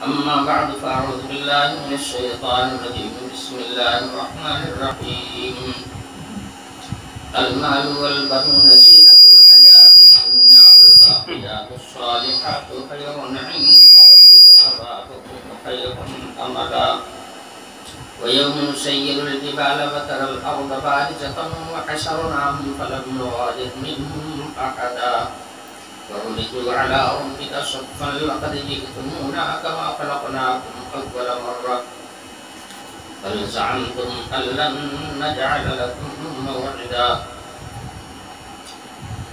أما بعد فأعوذ بالله من الشيطان الرجيم بسم الله الرحمن الرحيم المال والبنون زينة الحياة الدنيا والباقيات الصالحات خير عند ربك ثوابا وخير أملا ويوم نسير الجبال فترى الأرض بارزة وحشرناهم فلم نغادر منهم أحدا وعرضوا على ربك صفا لقد جئتمونا كما خلقناكم أول مرة بل زعمتم أن لن نجعل لكم موعدا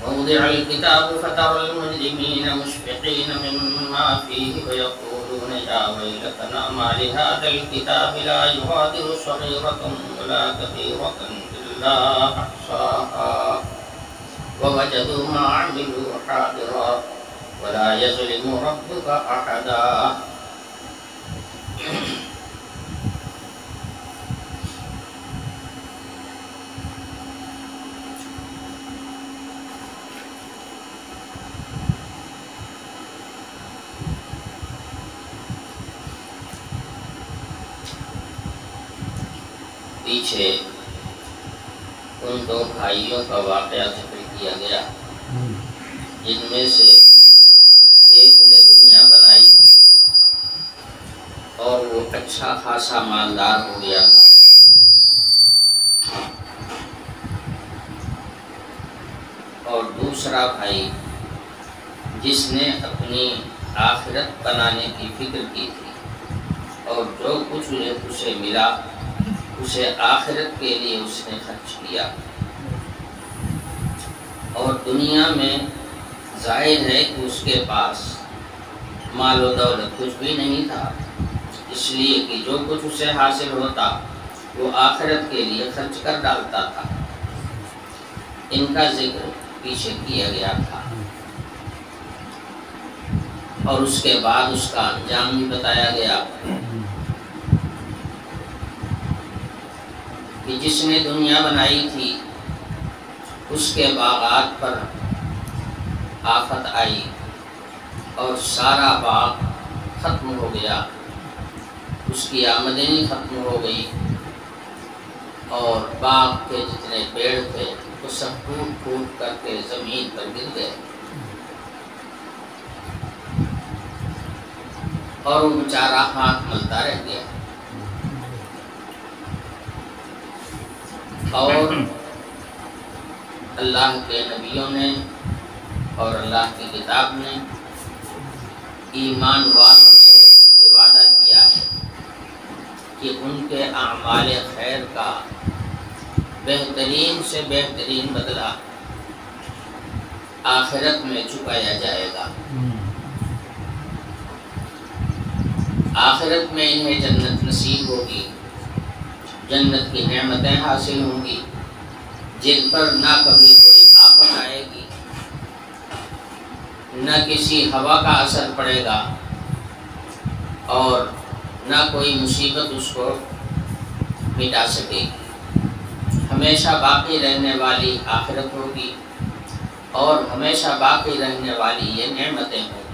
ووضع الكتاب فترى المجرمين مشفقين مما فيه ويقولون يا ويلتنا ما لهذا الكتاب لا يغادر صغيرة ولا كبيرة إلا أحصاها ووجدوا ما عملوا حاضرا ولا يظلم ربك أحدا پیچھے ان دو بھائیوں کا واقعہ ذکر کیا گیا جن میں سے ایک نے دنیا بنائی تھی اور وہ اچھا خاصا مالدار ہو گیا تھا، اور دوسرا بھائی جس نے اپنی آخرت بنانے کی فکر کی تھی اور جو کچھ اسے ملا اسے آخرت کے لیے اس نے خرچ کیا، اور دنیا میں ظاہر ہے کہ اس کے پاس مال و دولت کچھ بھی نہیں تھا، اس لیے کہ جو کچھ اسے حاصل ہوتا وہ آخرت کے لیے خرچ کر ڈالتا تھا۔ ان کا ذکر پیچھے کیا گیا تھا، اور اس کے بعد اس کا انجام بھی بتایا گیا کہ جس نے دنیا بنائی تھی اس کے باغات پر آفت آئی اور سارا باغ ختم ہو گیا، اس کی آمدنی ختم ہو گئی، اور باغ کے جتنے پیڑ تھے وہ سب ٹوٹ پھوٹ کر کے زمین پر گر گئے، اور وہ بیچارہ ہاتھ ملتا رہ گیا۔ اور اللہ کے نبیوں نے اور اللہ کی کتاب نے ایمان والوں سے یہ وعدہ کیا ہے کہ ان کے اعمال خیر کا بہترین سے بہترین بدلہ آخرت میں چکایا جائے گا۔ آخرت میں انہیں جنت نصیب ہوگی، جنت کی نعمتیں حاصل ہوں گی جن پر نہ کبھی کوئی آفت آئے گی، نہ کسی ہوا کا اثر پڑے گا، اور نہ کوئی مصیبت اس کو مٹا سکے گی۔ ہمیشہ باقی رہنے والی آخرت ہوگی، اور ہمیشہ باقی رہنے والی یہ نعمتیں ہوں گی۔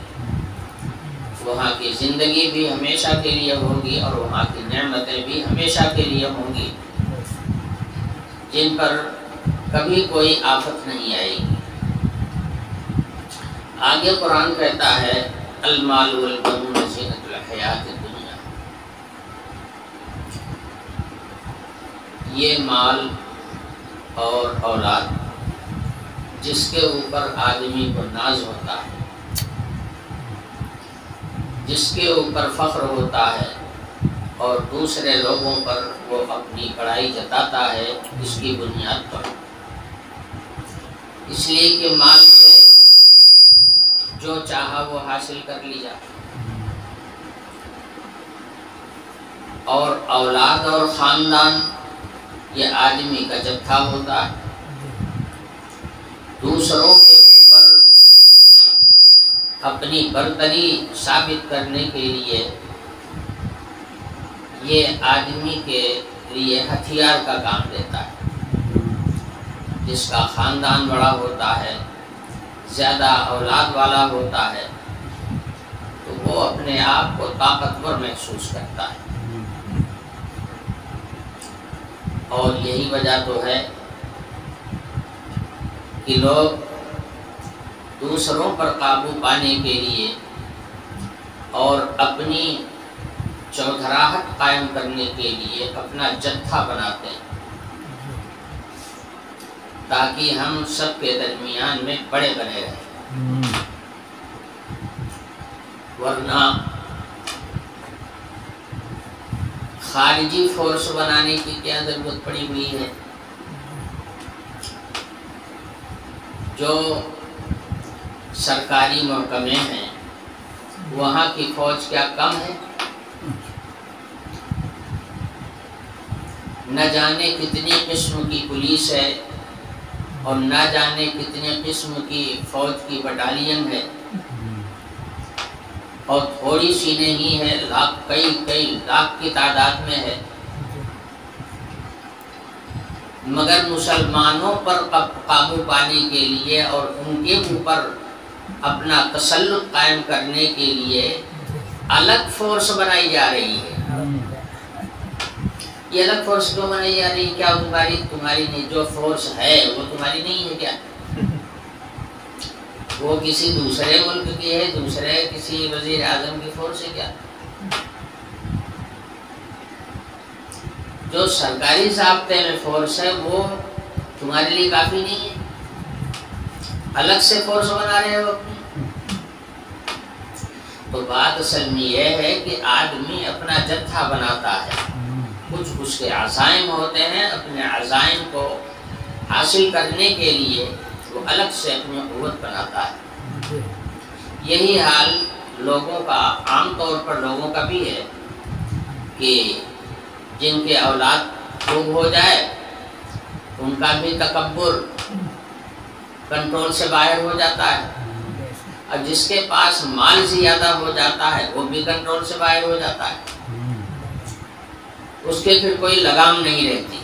وہاں کی زندگی بھی ہمیشہ کے لیے ہوگی، اور وہاں کی نعمتیں بھی ہمیشہ کے لیے ہوں گی جن پر کبھی کوئی آفت نہیں آئے گی۔ آگے قرآن کہتا ہے المال والبنون زینۃ الحیات الدنیا، یہ مال اور اولاد جس کے اوپر آدمی کو ناز ہوتا ہے، جس کے اوپر فخر ہوتا ہے، اور دوسرے لوگوں پر وہ اپنی بڑائی جتاتا ہے اس کی بنیاد پر، اس لیے کہ مال سے جو چاہا وہ حاصل کر لیا، اور اولاد اور خاندان یہ آدمی کا جتھا ہوتا ہے، دوسروں کے اوپر اپنی برتری ثابت کرنے کے لیے یہ آدمی کے لیے ہتھیار کا کام دیتا ہے۔ جس کا خاندان بڑا ہوتا ہے، زیادہ اولاد والا ہوتا ہے، تو وہ وہ اپنے آپ کو طاقتور محسوس کرتا ہے۔ اور یہی وجہ تو ہے کہ لوگ دوسروں پر قابو پانے کے لیے اور اپنی چودھراہٹ قائم کرنے کے لیے اپنا جتھا بناتے ہیں تاکہ ہم سب کے درمیان میں بڑے بنے رہیں، ورنہ خارجی فورس بنانے کی کیا ضرورت پڑی ہوئی ہے؟ جو سرکاری محکمے ہیں وہاں کی فوج کیا کم ہے؟ نہ جانے کتنی قسم کی پولیس ہے اور نہ جانے کتنے قسم کی فوج کی بٹالین ہے، اور تھوڑی سی نہیں ہے، کئی لاکھ کی تعداد میں ہے، مگر مسلمانوں پر قابو پانے کے لیے اور ان کے اوپر اپنا تسلط قائم کرنے کے لیے الگ فورس بنائی جا رہی ہے۔ یہ الگ فورس کیوں بنائی جا رہی ہے؟ کیا تمہاری نہیں جو فورس ہے وہ تمہاری نہیں ہے کیا؟ وہ کسی دوسرے ملک کی ہے، دوسرے کسی وزیر اعظم کی فورس ہے کیا؟ جو سرکاری ضابطے میں فورس ہے وہ تمہارے لیے کافی نہیں ہے، الگ سے فورس بنا رہے ہو اپنی۔ تو بات اصل میں یہ ہے کہ آدمی اپنا جتھا بناتا ہے، کچھ اس کے عزائم ہوتے ہیں، اپنے عزائم کو حاصل کرنے کے لیے وہ الگ سے اپنی قوت بناتا ہے۔ یہی حال لوگوں کا، عام طور پر لوگوں کا بھی ہے کہ جن کے اولاد خوب ہو جائے ان کا بھی تکبر کنٹرول سے باہر ہو جاتا ہے، اور جس کے پاس مال زیادہ ہو جاتا ہے وہ بھی کنٹرول سے باہر ہو جاتا ہے، اس کے پھر کوئی لگام نہیں رہتی،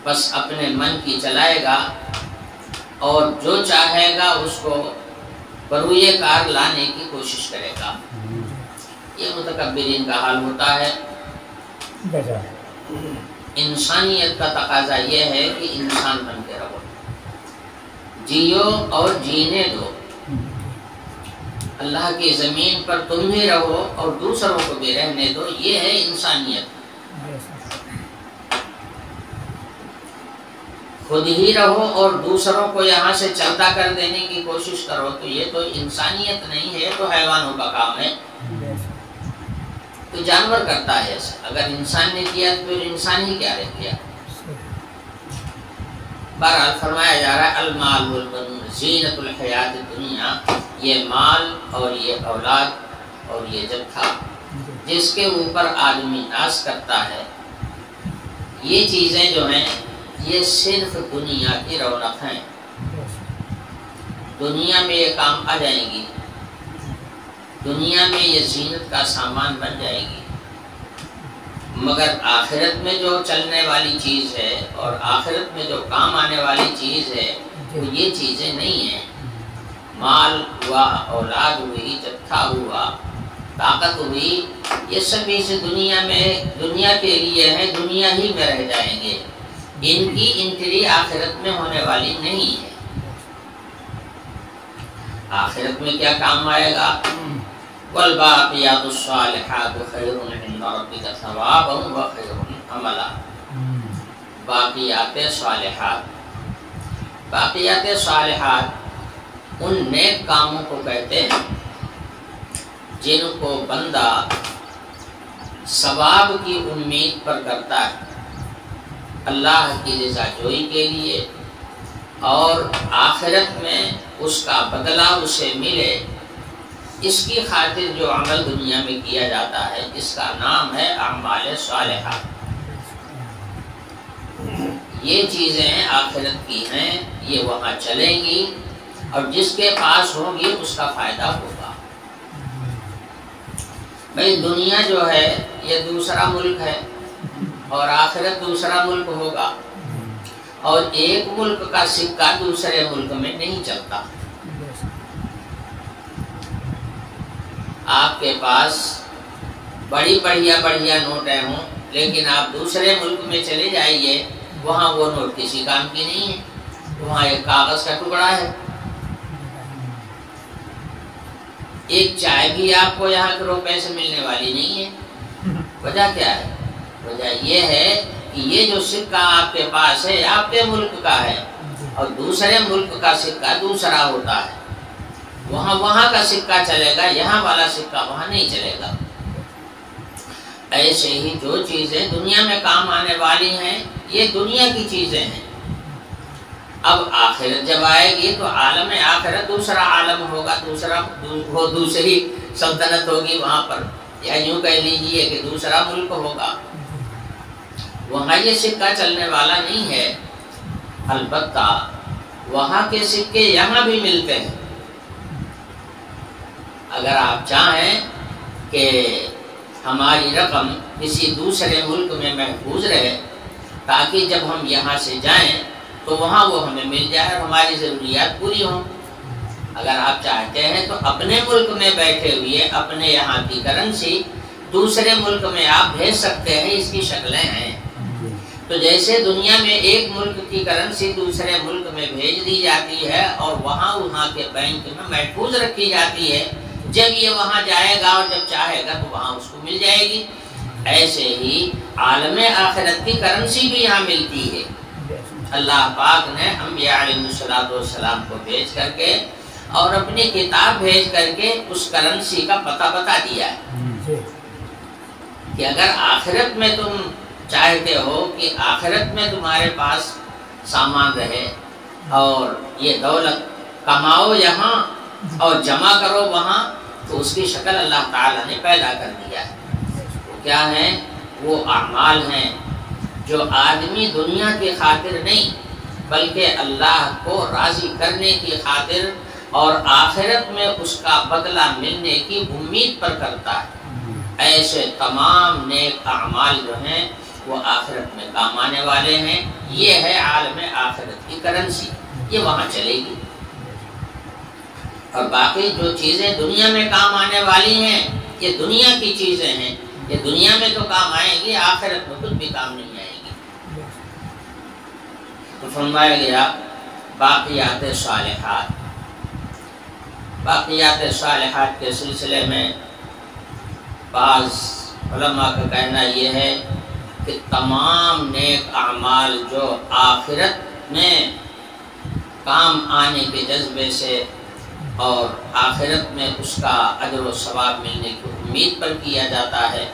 بس اپنے من کی چلائے گا اور جو چاہے گا اس کو بروئے کار لانے کی کوشش کرے گا۔ یہ متکبرین کا حال ہوتا ہے۔ انسانیت کا تقاضا یہ ہے کہ انسان بن کے رہو، جیو اور جینے دو، اللہ کی زمین پر تم ہی رہو اور دوسروں کو بھی رہنے دو، یہ ہے انسانیت۔ خود ہی رہو اور دوسروں کو یہاں سے چلتا کر دینے کی کوشش کرو تو یہ تو انسانیت نہیں ہے، تو حیوانوں کا کام ہے، تو جانور کرتا ہے ایسا۔ اگر انسان نے کیا تو انسان ہی کیا رہ گیا۔ بہرحال فرمایا جا رہا ہے المال والبنون زینت الحیات الدنیا، یہ مال اور یہ اولاد اور یہ جتھا جس کے اوپر آدمی ناز کرتا ہے، یہ چیزیں جو ہیں یہ صرف دنیا کی رونق ہیں، دنیا میں یہ کام آ جائیں گی، دنیا میں یہ زینت کا سامان بن جائے گی، مگر آخرت میں جو چلنے والی چیز ہے اور آخرت میں جو کام آنے والی چیز ہے وہ یہ چیزیں نہیں ہیں۔ مال ہوا، اولاد ہوئی، جتھا ہوا، طاقت ہوئی، یہ سب اس دنیا میں دنیا کے لیے ہیں، دنیا ہی میں رہ جائیں گے، ان کی انٹری آخرت میں ہونے والی نہیں ہے۔ آخرت میں کیا کام آئے گا؟ والباقیات الصالحات خیر عند ربک ثوابا وخیر عملا۔ باقیات صالحات، باقیات صالحات ان نیک کاموں کو کہتے ہیں جن کو بندہ ثواب کی امید پر کرتا ہے، اللہ کی رضا جوئی کے لیے، اور آخرت میں اس کا بدلہ اسے ملے، اس کی خاطر جو عمل دنیا میں کیا جاتا ہے اس کا نام ہے اعمال صالحہ۔ یہ چیزیں آخرت کی ہیں، یہ وہاں چلیں گی اور جس کے پاس ہوگی اس کا فائدہ ہوگا۔ بھئی دنیا جو ہے یہ دوسرا ملک ہے اور آخرت دوسرا ملک ہوگا، اور ایک ملک کا سکہ دوسرے ملک میں نہیں چلتا۔ آپ کے پاس بڑی بڑھیا نوٹیں ہوں، لیکن آپ دوسرے ملک میں چلے جائیے، وہاں وہ نوٹ کسی کام کی نہیں ہے، وہاں ایک کاغذ کا ٹکڑا ہے۔ ایک چائے بھی آپ کو یہاں کے روپے سے ملنے والی نہیں ہے۔ وجہ کیا ہے؟ وجہ یہ ہے کہ یہ جو سکہ آپ کے پاس ہے آپ کے ملک کا ہے، اور دوسرے ملک کا سکہ دوسرا ہوتا ہے، وہاں کا سکہ چلے گا، یہاں والا سکہ وہاں نہیں چلے گا۔ ایسے ہی جو چیزیں دنیا میں کام آنے والی ہیں یہ دنیا کی چیزیں ہیں۔ اب آخرت جب آئے گی تو عالم آخرت دوسرا عالم ہوگا، دوسری سلطنت ہوگی وہاں پر، یا یوں کہہ لیجیے کہ دوسرا ملک ہوگا، وہاں یہ سکہ چلنے والا نہیں ہے۔ البتہ وہاں کے سکے یہاں بھی ملتے ہیں۔ اگر آپ چاہیں کہ ہماری رقم کسی دوسرے ملک میں محفوظ رہے تاکہ جب ہم یہاں سے جائیں تو وہاں وہ ہمیں مل جائے اور ہماری ضروریات پوری ہوں، اگر آپ چاہتے ہیں تو اپنے ملک میں بیٹھے ہوئے اپنے یہاں کی کرنسی دوسرے ملک میں آپ بھیج سکتے ہیں، اس کی شکلیں ہیں۔ تو جیسے دنیا میں ایک ملک کی کرنسی دوسرے ملک میں بھیج دی جاتی ہے اور وہاں کے بینک میں محفوظ رکھی جاتی ہے، جب یہ وہاں جائے گا اور جب چاہے گا تو وہاں اس کو مل جائے گی، ایسے ہی عالم آخرت کی کرنسی بھی یہاں ملتی ہے۔ اللہ پاک نے انبیاء علیہ السلام کو بھیج کر کے اور اپنی کتاب بھیج کر کے اس کرنسی کا پتہ بتا دیا ہے کہ اگر آخرت میں تم چاہتے ہو کہ آخرت میں تمہارے پاس سامان رہے اور یہ دولت کماؤ یہاں اور جمع کرو وہاں، تو اس کی شکل اللہ تعالیٰ نے پیدا کر دیا ہے۔ وہ کیا ہیں؟ وہ اعمال ہیں جو آدمی دنیا کی خاطر نہیں بلکہ اللہ کو راضی کرنے کی خاطر اور آخرت میں اس کا بدلہ ملنے کی امید پر کرتا ہے۔ ایسے تمام نیک اعمال جو ہیں وہ آخرت میں کام آنے والے ہیں۔ یہ ہے عالم آخرت کی کرنسی، یہ وہاں چلے گی۔ اور باقی جو چیزیں دنیا میں کام آنے والی ہیں یہ دنیا کی چیزیں ہیں، یہ دنیا میں تو کام آئیں گی، آخرت میں کچھ بھی کام نہیں آئے گی۔ تو فرمایا گیا باقیات صالحات۔ باقیات صالحات کے سلسلے میں بعض علماء کا کہنا یہ ہے کہ تمام نیک اعمال جو آخرت میں کام آنے کے جذبے سے اور آخرت میں اس کا اجر و ثواب ملنے کی امید پر کیا جاتا ہے،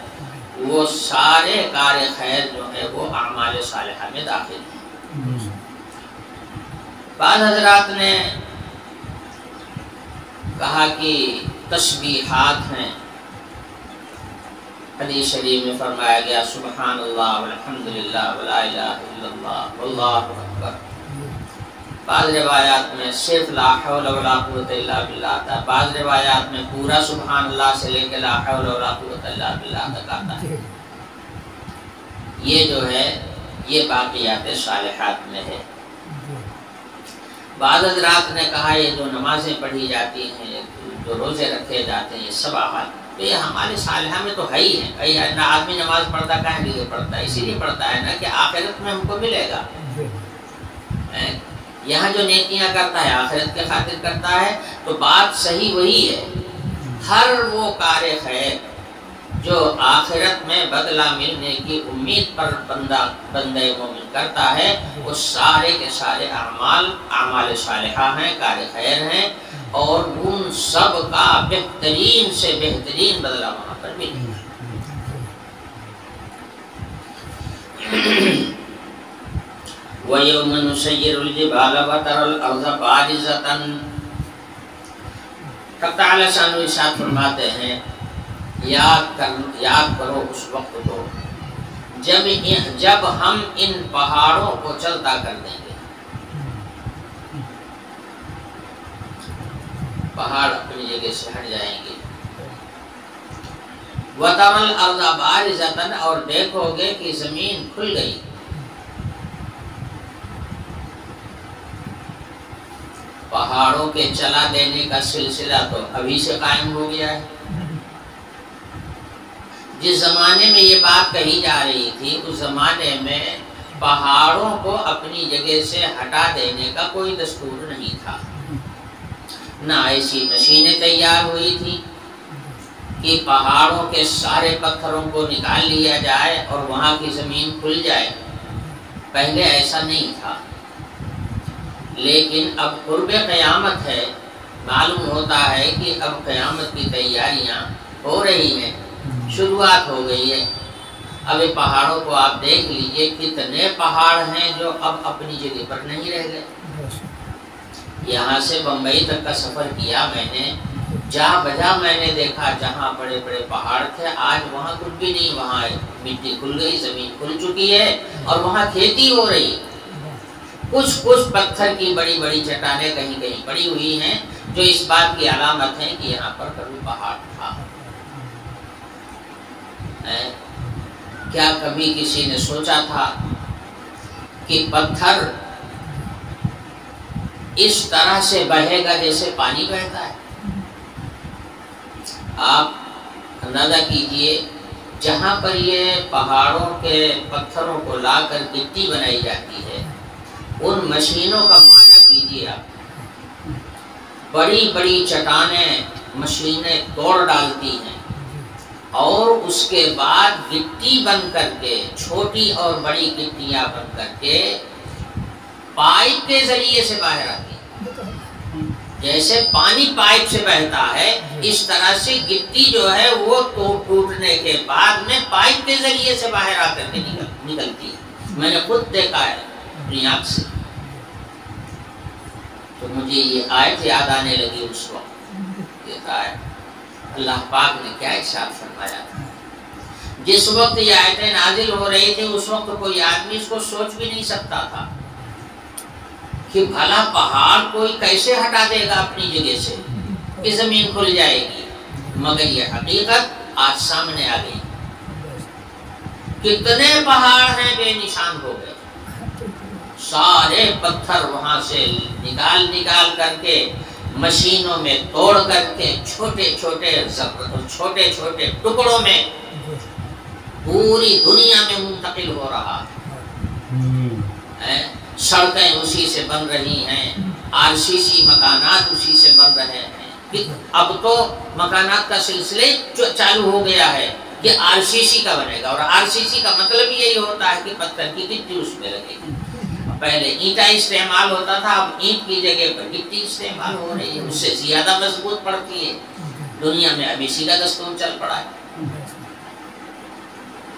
وہ سارے کار خیر جو ہے وہ اعمال صالحہ میں داخل ہیں۔ بعض حضرات نے کہا کہ تسبیحات ہیں۔ حدیث شریف میں فرمایا گیا سبحان اللہ والحمدللہ ولا الہ الا اللہ واللہ اکبر۔ بعض روایات میں صرف لا حول ولا قوت الا باللہ آتا ہے، بعض روایات میں پورا سبحان اللہ سے لے کے لا حول ولا قوت الا باللہ تک آتا ہے۔ یہ جو ہے یہ باقیات صالحات میں ہے۔ بعض حضرات نے کہا یہ جو نمازیں پڑھی جاتی ہیں، جو روزے رکھے جاتے ہیں، یہ سب اعمال تو یہ ہمارے صالحہ میں تو ہے ہی ہے۔ کئی نہ آدمی نماز پڑھتا کہنے لیے پڑھتا ہے، اسی لیے پڑھتا ہے نا کہ آخرت میں ہم کو ملے گا۔ یہاں جو نیکیاں کرتا ہے آخرت کے خاطر کرتا ہے، تو بات صحیح وہی ہے۔ ہر وہ کار خیر جو آخرت میں بدلہ ملنے کی امید پر بندہ مومن کرتا ہے، وہ سارے کے سارے اعمال صالحہ ہیں، کار خیر ہیں، اور ان سب کا بہترین سے بہترین بدلہ وہاں پر ملے گا۔ وَيَوْمَ نُسَيِّرُ الْجِبَالَ وَتَرَى الْأَرْضَ بَارِزَةً۔ حق تعالی شان و ارشاد فرماتے ہیں یاد کرو اس وقت کو جب ہم ان پہاڑوں کو چلتا کر دیں گے۔ پہاڑ اپنی جگہ سے ہٹ جائیں گے۔ وَتَرَى الْأَرْضَ بَارِزَةً، اور دیکھو گے کہ زمین کھل گئی۔ پہاڑوں کے چلا دینے کا سلسلہ تو ابھی سے قائم ہو گیا ہے، جس زمانے میں یہ بات کہی جا رہی تھی اس زمانے میں پہاڑوں کو اپنی جگہ سے ہٹا دینے کا کوئی دستور نہیں تھا، نہ ایسی مشینیں تیار ہوئی تھی کہ پہاڑوں کے سارے پتھروں کو نکال لیا جائے اور وہاں کی زمین کھل جائے، پہلے ایسا نہیں تھا۔ لیکن اب قرب قیامت ہے، معلوم ہوتا ہے کہ اب قیامت کی تیاریاں ہو رہی ہیں، شروعات ہو گئی ہے۔ اب یہ پہاڑوں کو آپ دیکھ لیجئے، کتنے پہاڑ ہیں جو اب اپنی جگہ پر نہیں رہ گئے۔ یہاں سے بمبئی تک کا سفر کیا میں نے، جہاں بجا میں نے دیکھا جہاں بڑے بڑے پہاڑ تھے آج وہاں کچھ بھی نہیں، وہاں مٹی کھل گئی، زمین کھل چکی ہے اور وہاں کھیتی ہو رہی۔ کچھ پتھر کی بڑی بڑی چٹانیں کہیں کہیں پڑی ہوئی ہیں جو اس بات کی علامت ہے کہ یہاں پر کبھی پہاڑ تھا۔ کیا کبھی کسی نے سوچا تھا کہ پتھر اس طرح سے بہے گا جیسے پانی بہتا ہے؟ آپ اندازہ کیجئے، جہاں پر یہ پہاڑوں کے پتھروں کو لا کر گٹی بنائی جاتی ہے، ان مشینوں کا معائنہ کیجئے آپ، بڑی بڑی چٹانیں مشینیں توڑ ڈالتی ہیں اور اس کے بعد گٹی بن کر کے، چھوٹی اور بڑی گٹیاں بن کر کے پائپ کے ذریعے سے باہر آتی ہے۔ جیسے پانی پائپ سے بہتا ہے، اس طرح سے گٹی جو ہے وہ ٹوٹنے کے بعد میں پائپ کے ذریعے سے باہر آ کر کے نکلتی ہے۔ میں نے خود دیکھا ہے اپنی آنکھ سے، تو مجھے یہ آیت یاد آنے لگی اس وقت۔ یہ آیت اللہ پاک نے کیا ارشاد فرمایا تھا؟ جس وقت یہ آیتیں نازل ہو رہی تھی اس وقت کوئی آدمی اس کو سوچ بھی نہیں سکتا تھا کہ بھلا پہاڑ کوئی کیسے ہٹا دے گا اپنی جگہ سے کہ زمین کھل جائے گی، مگر یہ حقیقت آج سامنے آ گئی۔ کتنے پہاڑ ہیں بے نشان ہو گئے، سارے پتھر وہاں سے نکال کر کے مشینوں میں توڑ کر کے چھوٹے چھوٹے ٹکڑوں میں پوری دنیا میں منتقل ہو رہا ہے۔ سڑکیں اسی سے بن رہی ہیں، RCC مکانات اسی سے بن رہے ہیں۔ اب تو مکانات کا سلسلے چالو ہو گیا ہے کہ RCC کا بنے گا، اور RCC کا مطلب یہی ہوتا ہے کہ پتھر کی گٹی اس میں لگے گی۔ پہلے اینٹا استعمال ہوتا تھا، اب اینٹ کی جگہ پر گٹی استعمال ہو رہی ہے، اس سے زیادہ مضبوط پڑتی ہے۔ دنیا میں اب اسی کا دستور چل پڑا ہے۔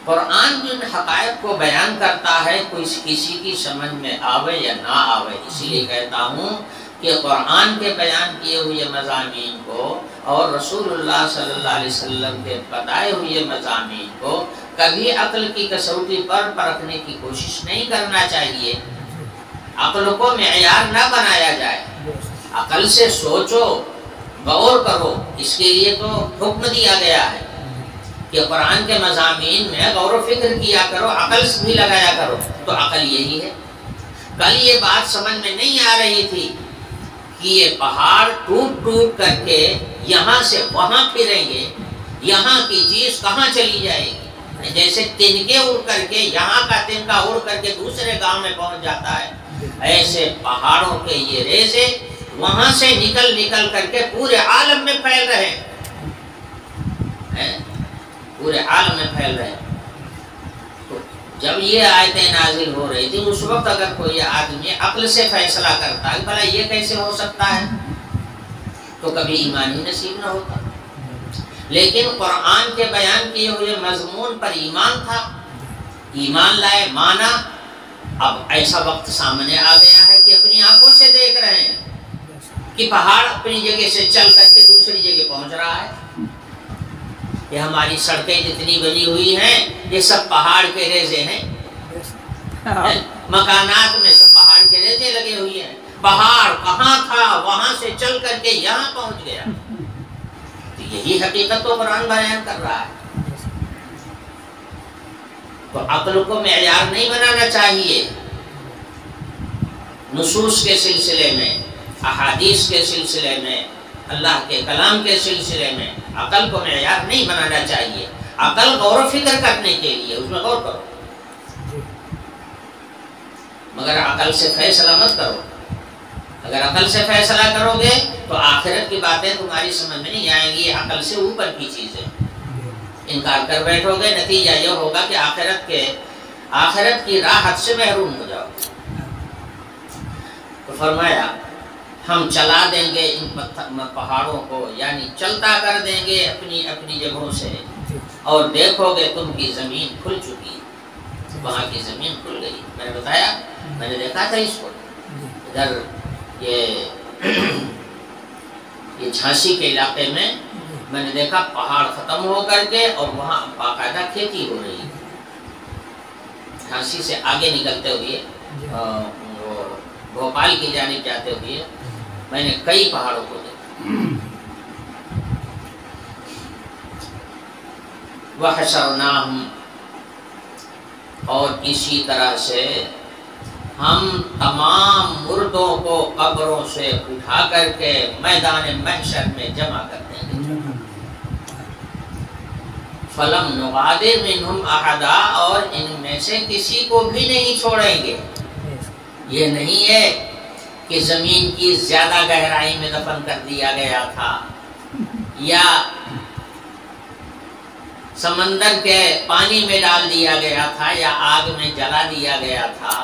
قرآن جن حقائق کو بیان کرتا ہے کسی کی سمجھ میں آوے یا نہ آوے، اسی لیے کہتا ہوں کہ قرآن کے بیان کیے ہوئے مضامین کو اور رسول اللہ صلی اللہ علیہ وسلم کے بتائے ہوئے مضامین کو کبھی عقل کی کسوٹی پر پرکھنے کی کوشش نہیں کرنا چاہیے۔ عقل کو معیار نہ بنایا جائے، عقل سے سوچو، غور کرو۔ اس کے لیے تو حکم دیا گیا ہے کہ قرآن کے مضامین میں غور و فکر کیا کرو، عقل بھی لگایا کرو۔ تو عقل یہی ہے۔ کل یہ بات سمجھ میں نہیں آ رہی تھی کہ یہ پہاڑ ٹوٹ کر کے یہاں سے وہاں پھریں گے، یہاں کی چیز کہاں چلی جائے گی؟ جیسے تنکے اڑ کر کے، یہاں کا تنکا اڑ کر کے دوسرے گاؤں میں پہنچ جاتا ہے، ایسے پہاڑوں کے یہ ریزے وہاں سے نکل کر کے پورے عالم میں پھیل رہے ہیں، پورے عالم میں پھیل رہے ہیں۔ تو جب یہ آیتیں نازل ہو رہی تھی اس وقت اگر کوئی آدمی عقل سے فیصلہ کرتا ہے بھلا یہ کیسے ہو سکتا ہے، تو کبھی ایمان ہی نصیب نہ ہوتا۔ لیکن قرآن کے بیان کیے ہوئے مضمون پر ایمان تھا، ایمان لائے، مانا۔ اب ایسا وقت سامنے آ گیا ہے کہ اپنی آنکھوں سے دیکھ رہے ہیں کہ پہاڑ اپنی جگہ سے چل کر کے دوسری جگہ پہنچ رہا ہے۔ یہ ہماری سڑکیں جتنی بنی ہوئی ہیں یہ سب پہاڑ کے ریزے ہیں، مکانات میں سب پہاڑ کے ریزے لگے ہوئے ہیں۔ پہاڑ کہاں تھا وہاں سے چل کر کے یہاں پہنچ گیا۔ تو یہی حقیقت تو قرآن بیان کر رہا ہے۔ تو عقل کو معیار نہیں بنانا چاہیے، نصوص کے سلسلے میں، احادیث کے سلسلے میں، اللہ کے کلام کے سلسلے میں عقل کو معیار نہیں بنانا چاہیے۔ عقل غور و فکر کرنے کے لیے، اس میں غور کرو، مگر عقل سے فیصلہ مت کرو۔ اگر عقل سے فیصلہ کرو گے تو آخرت کی باتیں تمہاری سمجھ میں نہیں آئیں گی، یہ عقل سے اوپر کی چیز ہے۔ انکار کر بیٹھو گے، نتیجہ یہ ہوگا کہ آخرت کی راحت سے محروم ہو جاؤ گے۔ تو فرمایا ہم چلا دیں گے ان پہاڑوں کو، یعنی چلتا کر دیں گے اپنی اپنی جگہوں سے، اور دیکھو گے تم کی زمین کھل چکی، وہاں کی زمین کھل گئی۔ میں نے بتایا، میں نے دیکھا تھا اس کو، ادھر یہ جھانسی کے علاقے میں نے دیکھا پہاڑ ختم ہو کر کے اور وہاں باقاعدہ کھیتی ہو رہی ہے۔ جھانسی سے آگے نکلتے ہوئے بھوپال کی جانب جاتے ہوئے میں نے کئی پہاڑوں کو دیکھا۔ وَحَشَرْنَاهُمْ، اور اسی طرح سے ہم تمام مردوں کو قبروں سے اٹھا کر کے میدان محشر میں جمع کر دیں گے۔ فَلَمْ نُغَادِرْ مِنْهُمْ أَحَدًا، اور ان میں سے کسی کو بھی نہیں چھوڑیں گے۔ یہ نہیں ہے کہ زمین کی زیادہ گہرائی میں دفن کر دیا گیا تھا، یا سمندر کے پانی میں ڈال دیا گیا تھا، یا آگ میں جلا دیا گیا تھا۔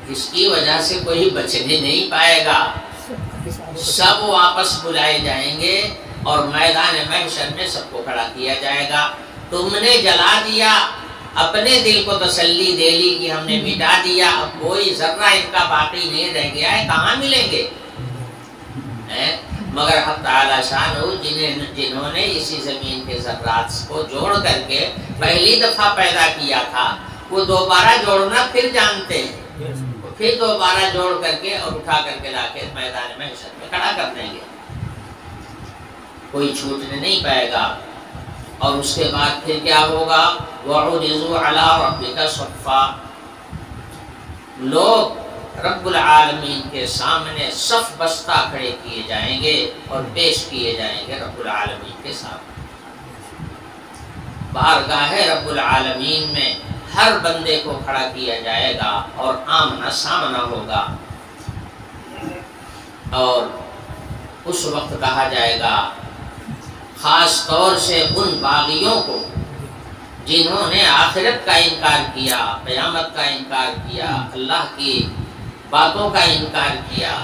اس کی وجہ سے کوئی بچنے نہیں پائے گا، سب واپس بلائے جائیں گے اور میدان محشر میں سب کو کھڑا کیا جائے گا۔ تم نے جلا دیا، اپنے دل کو تسلی دے لی کہ ہم نے مٹا دیا، اب کوئی ذرہ ان کا باقی نہیں رہ گیا ہے، کہاں ملیں گے؟ مگر حق تعالی شان جنہوں نے اسی زمین کے ذرات کو جوڑ کر کے پہلی دفعہ پیدا کیا تھا، وہ دوبارہ جوڑنا پھر جانتے ہیں، پھر دوبارہ جوڑ کر کے اور اٹھا کر کے لا کے میدان محشر میں کھڑا کر دیں گے، کوئی چھوٹنے نہیں پائے گا۔ اور اس کے بعد پھر کیا ہوگا؟ وَعُرِضُوا عَلَىٰ رَبِّكَ صَفًّا، لوگ رب العالمین کے سامنے صف بستہ کھڑے کیے جائیں گے اور پیش کیے جائیں گے رب العالمین کے سامنے۔ بارگاہ رب العالمین میں ہر بندے کو کھڑا کیا جائے گا اور آمنا سامنا ہوگا، اور اس وقت کہا جائے گا خاص طور سے ان باغیوں کو جنہوں نے آخرت کا انکار کیا، قیامت کا انکار کیا، اللہ کی باتوں کا انکار کیا،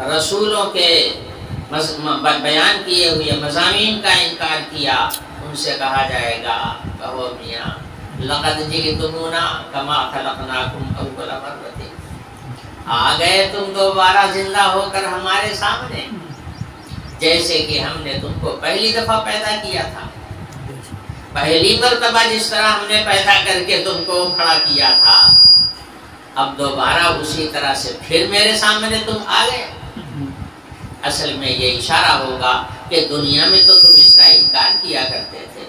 رسولوں کے بیان کیے ہوئے مضامین کا انکار کیا، ان سے کہا جائے گا، کہو میاں لقد جئتمونا کما خلقناکم اول مرۃ، آ گئے تم دوبارہ زندہ ہو کر ہمارے سامنے جیسے کہ ہم نے تم کو پہلی دفعہ پیدا کیا تھا، پہلی مرتبہ جس طرح ہم نے پیدا کر کے تم کو کھڑا کیا تھا، اب دوبارہ اسی طرح سے پھر میرے سامنے تم آ گئے۔ اصل میں یہ اشارہ ہوگا کہ دنیا میں تو تم اس کا انکار کیا کرتے تھے،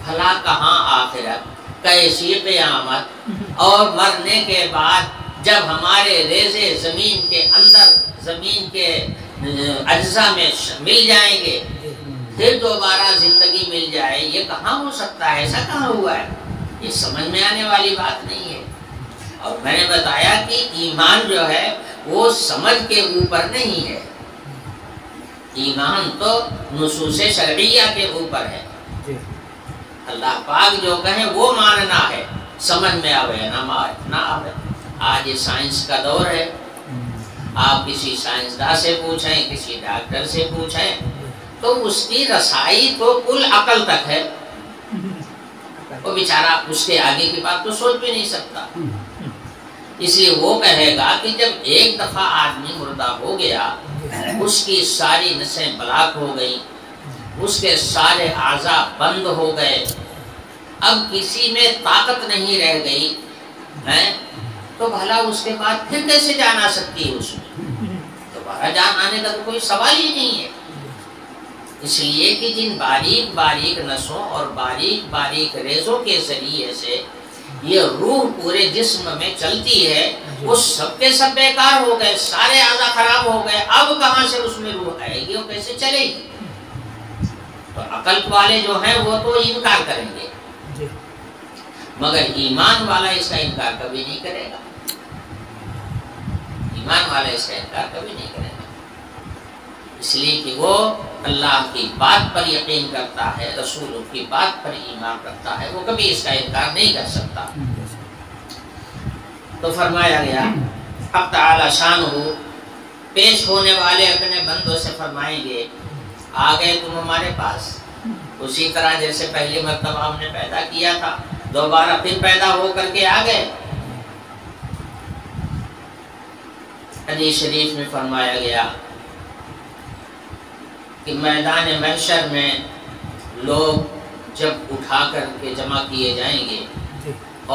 بھلا کہاں آخرت، کیسی قیامت، اور مرنے کے بعد جب ہمارے ریزے زمین کے اندر، زمین کے اجزاء میں مل جائیں گے، پھر دوبارہ زندگی مل جائے، یہ کہاں ہو سکتا ہے؟ ایسا کہاں ہوا ہے؟ یہ سمجھ میں آنے والی بات نہیں ہے۔ اور میں نے بتایا کہ ایمان جو ہے وہ سمجھ کے اوپر نہیں ہے، ایمان تو نصوص شرعیہ کے اوپر ہے، اللہ پاک جو کہیں وہ ماننا ہے، سمجھ میں آوے نہ آوے۔ آج یہ سائنس کا دور ہے، آپ کسی سائنسداں سے پوچھیں، کسی ڈاکٹر سے پوچھیں تو اس کی رسائی تو کل عقل تک ہے، وہ بیچارہ اس کے آگے کی بات تو سوچ بھی نہیں سکتا، اس لیے وہ کہے گا کہ جب ایک دفعہ آدمی مردہ ہو گیا، اس کی ساری نسیں بلاک ہو گئی، اس کے سارے اعضاء بند ہو گئے، اب کسی میں طاقت نہیں رہ گئی ہے، تو بھلا اس کے بعد پھر کیسے جان آ سکتی ہے؟ اس میں دوبارہ جان آنے کا تو کوئی سوال ہی نہیں ہے۔ اس لیے کہ جن باریک باریک نسوں اور باریک باریک ریزوں کے ذریعے سے یہ روح پورے جسم میں چلتی ہے، وہ سب کے سب بیکار ہو گئے، سارے اعضاء خراب ہو گئے، اب کہاں سے اس میں روح آئے گی اور کیسے چلے گی؟ تو عقل والے جو ہیں وہ تو انکار کریں گے، مگر ایمان والا اس کا انکار کبھی نہیں کرے گا، ایمان والا اس کا انکار کبھی نہیں کرے گا، اس لیے کہ وہ اللہ کی بات پر یقین کرتا ہے، رسولوں کی بات پر ایمان رکھتا ہے، وہ کبھی اس کا انکار نہیں کر سکتا۔ تو فرمایا گیا اب تعالی شان ہو پیش ہونے والے اپنے بندوں سے فرمائیں گے آ گئے تم ہمارے پاس، اسی طرح جیسے پہلی مرتبہ ہم نے پیدا کیا تھا دوبارہ پھر پیدا ہو کر کے آ گئے۔ حدیث شریف میں فرمایا گیا کہ میدان محشر میں لوگ جب اٹھا کر کے جمع کیے جائیں گے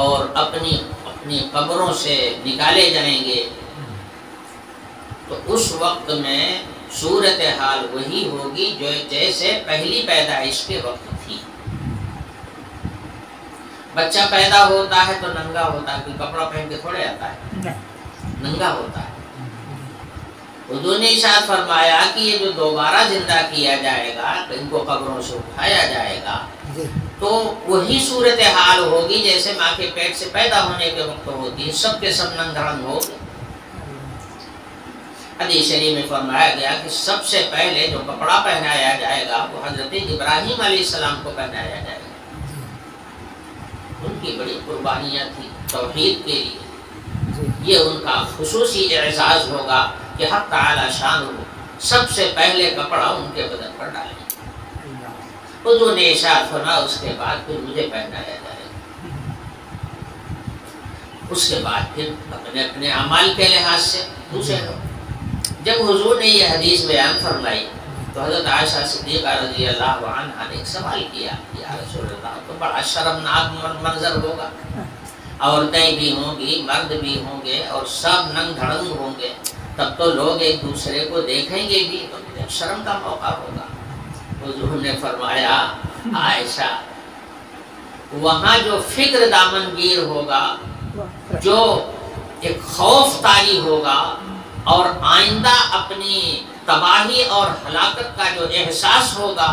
اور اپنی قبروں سے نکالے جائیں گے تو اس وقت میں صورتحال وہی ہوگی جو جیسے پہلی پیدائش کے وقت تھی۔ بچہ پیدا ہوتا ہے تو ننگا ہوتا ہے، کوئی کپڑا پہن کے تھوڑے آتا ہے، ننگا ہوتا ہے۔ حضور نے ارشاد فرمایا کہ یہ جو دوبارہ زندہ کیا جائے گا، ان کو قبروں سے اٹھایا جائے گا تو وہی صورتحال ہوگی جیسے ماں کے پیٹ سے پیدا ہونے کے وقت ہوتی ہے، سب کے سب ننگ دھڑنگ ہو گئے۔ حدیث شریف میں فرمایا گیا کہ سب سے پہلے جو کپڑا پہنایا جائے گا وہ حضرت ابراہیم علیہ السلام کو پہنایا جائے گا، ان کی بڑی قربانیاں تھی توحید کے لیے، یہ ان کا خصوصی اعزاز ہوگا کہ حق تعالی شان ہو سب سے پہلے کپڑا ان کے بدن پر ڈالیں۔ حضور نے ارشاد فرمایا اس کے بعد پھر مجھے پہنایا جائے گا، اس کے بعد پھر اپنے اپنے اعمال کے لحاظ سے دوسرے لوگ۔ جب حضور نے یہ حدیث بیان فرمائی تو حضرت عائشہ صدیقہ رضی اللہ عنہا نے ایک سوال کیا، یا رسول اللہ تو بڑا شرمناک منظر ہوگا، عورتیں بھی ہوں گی مرد بھی ہوں گے اور سب ننگ دھڑنگ ہوں گے، تب تو لوگ ایک دوسرے کو دیکھیں گے بھی تو شرم کا موقع ہوگا۔ حضور نے فرمایا عائشہ وہاں جو فکر دامنگیر ہوگا، جو ایک خوف طاری ہوگا اور آئندہ اپنی تباہی اور ہلاکت کا جو احساس ہوگا،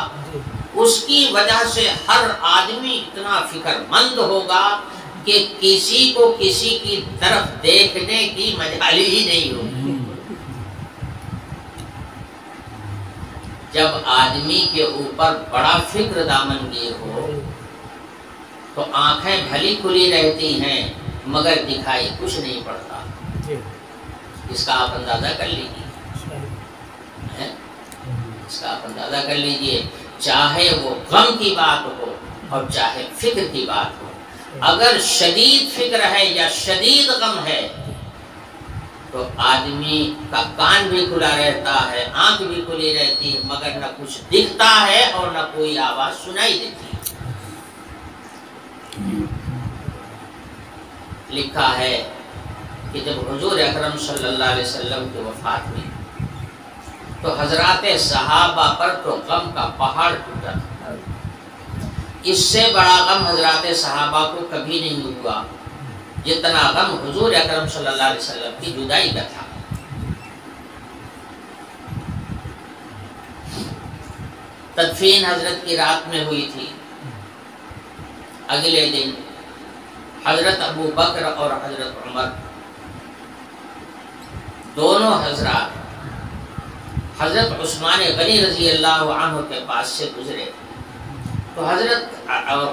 اس کی وجہ سے ہر آدمی اتنا فکر مند ہوگا کہ کسی کو کسی کی طرف دیکھنے کی مجال ہی نہیں ہوگی۔ جب آدمی کے اوپر بڑا فکر دامنگیر ہو تو آنکھیں بھلی کھلی رہتی ہیں مگر دکھائی کچھ نہیں پڑتا، اس کا آپ اندازہ کر لیجیے، اس کا آپ اندازہ کر لیجیے، چاہے وہ غم کی بات ہو اور چاہے فکر کی بات ہو، اگر شدید فکر ہے یا شدید غم ہے تو آدمی کا کان بھی کھلا رہتا ہے، آنکھ بھی کھلی رہتی ہے مگر نہ کچھ دکھتا ہے اور نہ کوئی آواز سنائی دیتی۔ لکھا ہے کہ جب حضور اکرم صلی اللہ علیہ وسلم کی وفات ہوئی تو حضرات صحابہ پر تو غم کا پہاڑ ٹوٹا تھا، اس سے بڑا غم حضرات صحابہ کو کبھی نہیں ہوا جتنا غم حضور اکرم صلی اللہ علیہ وسلم کی جدائی کا تھا۔ تدفین حضرت کی رات میں ہوئی تھی، اگلے دن حضرت ابو بکر اور حضرت عمر دونوں حضرات حضرت عثمان غنی رضی اللہ عنہ کے پاس سے گزرے تو حضرت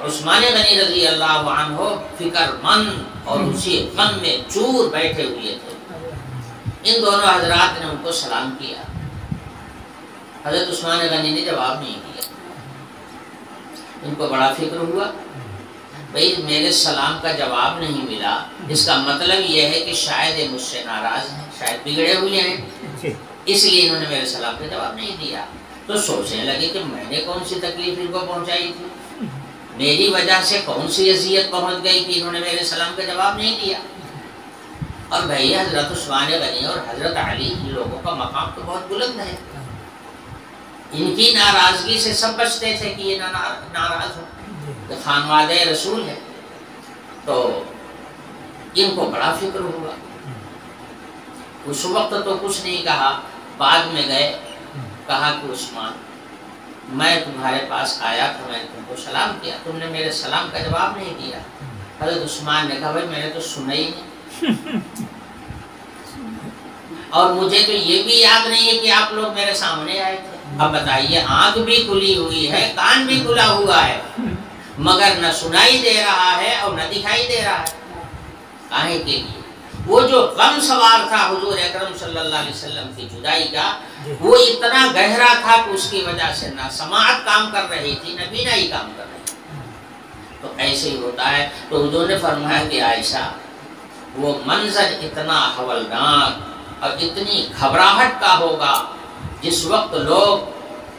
عثمان غنی رضی اللہ عنہ فکر مند اور اسی غم میں چور بیٹھے ہوئے تھے۔ ان دونوں حضرات نے ان کو سلام کیا، حضرت عثمان غنی نے جواب نہیں دیا، ان کو بڑا فکر ہوا، بھئی میرے سلام کا جواب نہیں ملا، اس کا مطلب یہ ہے کہ شاید یہ مجھ سے ناراض ہیں، شاید بگڑے ہوئے ہیں، اس لیے انہوں نے میرے سلام کا جواب نہیں دیا۔ تو سوچنے لگے کہ میں نے کون سی تکلیف ان کو پہنچائی تھی، میری وجہ سے کون سی اذیت پہنچ گئی کہ انہوں نے میرے سلام کا جواب نہیں دیا۔ اور بھائی حضرت عثمان غنی اور حضرت علی ان لوگوں کا مقام تو بہت بلند ہے، ان کی ناراضگی سے سب بچتے تھے کہ یہ ناراض ہو، خانوادہ رسول ہے، تو ان کو بڑا فکر ہوا۔ اس وقت تو کچھ نہیں کہا، بعد میں گئے، کہا کہ عثمان میں تمہارے پاس آیا تو میں نے تم کو سلام کیا، تم نے میرے سلام کا جواب نہیں دیا۔ حضرت عثمان نے کہا بھائی میں نے تو سنا ہی نہیں، اور مجھے تو یہ بھی یاد نہیں ہے کہ آپ لوگ میرے سامنے آئے تھے۔ اب بتائیے، آنکھ بھی کھلی ہوئی ہے، کان بھی کھلا ہوا ہے، مگر نہ سنائی دے رہا ہے اور نہ دکھائی دے رہا ہے۔ کاہے کے لیے؟ وہ جو غم سوار تھا حضور اکرم صلی اللہ علیہ وسلم کی جدائی کا، وہ اتنا گہرا تھا کہ اس کی وجہ سے نہ سماعت کام کر رہی تھی نہ بینائی کام کر رہی تھی۔ تو ایسے ہی ہوتا ہے۔ تو حضور نے فرمایا کہ عائشہ، وہ منظر اتنا ہولناک اور اتنی گھبراہٹ کا ہوگا جس وقت لوگ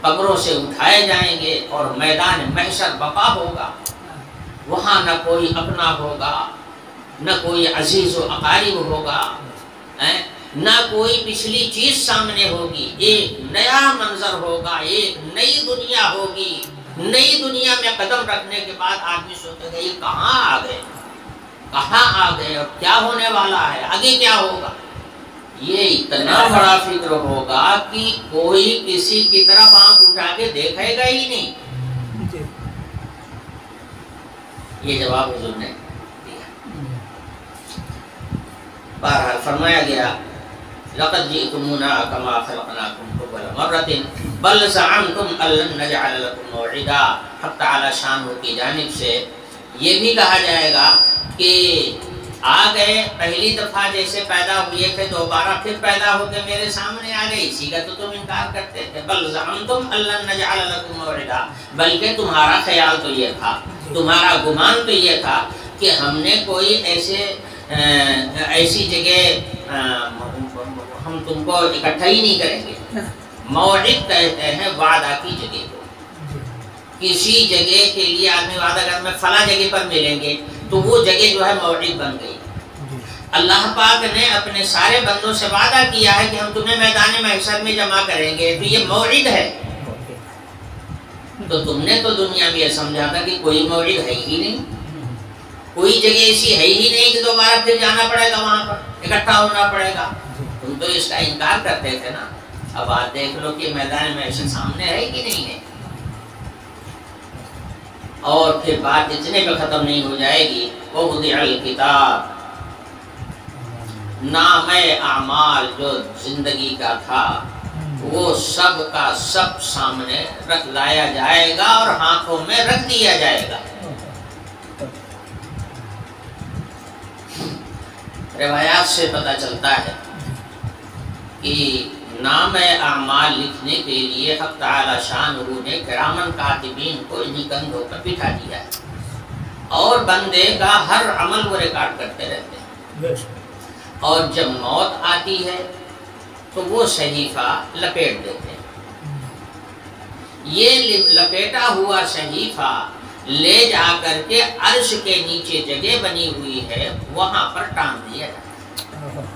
قبروں سے اٹھائے جائیں گے اور میدان محشر بقا ہوگا، وہاں نہ کوئی اپنا ہوگا، نہ کوئی عزیز و اقارب ہوگا، نہ کوئی پچھلی چیز سامنے ہوگی، ایک نیا منظر ہوگا، ایک نئی دنیا ہوگی۔ نئی دنیا میں قدم رکھنے کے بعد آدمی سوچے گا یہ کہاں آ گئے، کہاں آ گئے اور کیا ہونے والا ہے، آگے کیا ہوگا۔ یہ اتنا بڑا فکر ہوگا کہ کوئی کسی کی طرف آنکھ اٹھا کے دیکھے گا ہی نہیں۔ یہ جواب حضور نے دیا۔ بہرحال فرمایا گیا لقد جئتمونا كما خلقناكم اول مرة بل زعمتم ان لن نجعل لكم موعدا۔ حق تعالی شان کی جانب سے یہ بھی کہا جائے گا کہ آ گئے، پہلی دفعہ جیسے پیدا ہوئے تھے دوبارہ پھر پیدا ہو کے میرے سامنے آ گئے، اسی کا تو تم انکار کرتے تھے۔ بل زعمتم ان لن نجعل لكم موعدا، بلکہ تمہارا خیال تو یہ تھا، تمہارا گمان تو یہ تھا کہ ہم نے کوئی ایسی جگہ ہم تم کو اکٹھا ہی نہیں کریں گے۔ موعد کہتے ہیں وعدہ کی جگہ کو۔ کسی جگہ کے لیے آدمی وعدہ کرتا ہے میں فلاں جگہ پر ملیں گے، تو وہ جگہ جو ہے موعد بن گئی۔ اللہ پاک نے اپنے سارے بندوں سے وعدہ کیا ہے کہ ہم تمہیں میدان محشر میں جمع کریں گے، تو یہ موعد ہے۔ تو تم نے تو دنیا میں یہ سمجھا تھا کہ کوئی موعد ہے ہی نہیں، کوئی جگہ ایسی ہے ہی نہیں کہ دوبارہ پھر جانا پڑے گا، وہاں پر اکٹھا ہونا پڑے گا۔ تم تو اس کا انکار کرتے تھے نا۔ اب آج دیکھ لو کہ میدان محشر سامنے ہے کہ نہیں ہے۔ اور پھر بات اتنے پہ ختم نہیں ہو جائے گی، وَوُضِعَ الْكِتَابُ، نامِ اعمال جو زندگی کا تھا وہ سب کا سب سامنے رکھ لایا جائے گا اور ہاتھوں میں رکھ دیا جائے گا۔ روایات سے پتہ چلتا ہے کہ نام اعمال لکھنے کے لیے حق تعالی شانہ نے کرامن کاتبین کو انہی کندھوں پر بٹھا دیا ہے، اور بندے کا ہر عمل وہ ریکارڈ کرتے رہتے ہیں۔ اور جب موت آتی ہے تو وہ صحیفہ لپیٹ دیتے ہیں۔ یہ لپیٹا ہوا صحیفہ لے جا کر کے عرش کے نیچے جگہ بنی ہوئی ہے، وہاں پر ٹانگ دیا جاتا ہے۔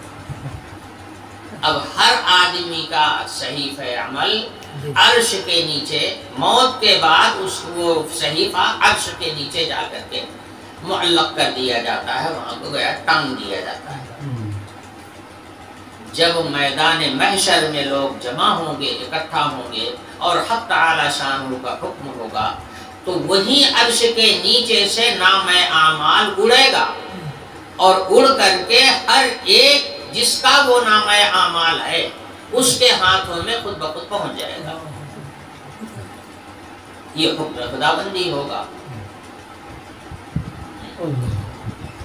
اب ہر آدمی کا صحیفہ عمل عرش کے نیچے، موت کے بعد اس وہ صحیفہ عرش کے نیچے جا کر کے معلق کر دیا جاتا ہے، وہاں کو گیا ٹانگ دیا جاتا ہے۔ جب میدان محشر میں لوگ جمع ہوں گے، اکٹھا ہوں گے اور حق تعالی شانہ کا حکم ہوگا، تو وہی عرش کے نیچے سے نام اعمال اڑے گا، اور اڑ کر کے ہر ایک جس کا وہ نام اعمال ہے اس کے ہاتھوں میں خود بخود پہنچ جائے گا۔ یہ حکم خداوندی ہوگا۔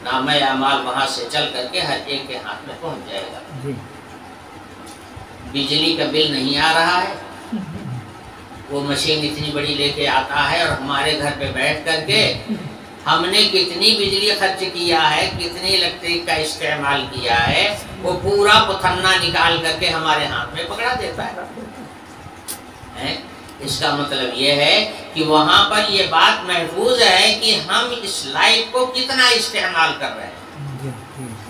نام اعمال وہاں سے چل کر کے ہر ایک کے ہاتھ میں پہنچ جائے گا۔ بجلی کا بل نہیں آ رہا ہے، وہ مشین اتنی بڑی لے کے آتا ہے اور ہمارے گھر پہ بیٹھ کر کے ہم نے کتنی بجلی خرچ کیا ہے، کتنی الیکٹرک کا استعمال کیا ہے، وہ پورا پتھنا نکال کر کے ہمارے ہاتھ میں پکڑا دیتا ہے۔ اس کا مطلب یہ ہے کہ وہاں پر یہ بات محفوظ ہے کہ ہم اس لائٹ کو کتنا استعمال کر رہے ہیں۔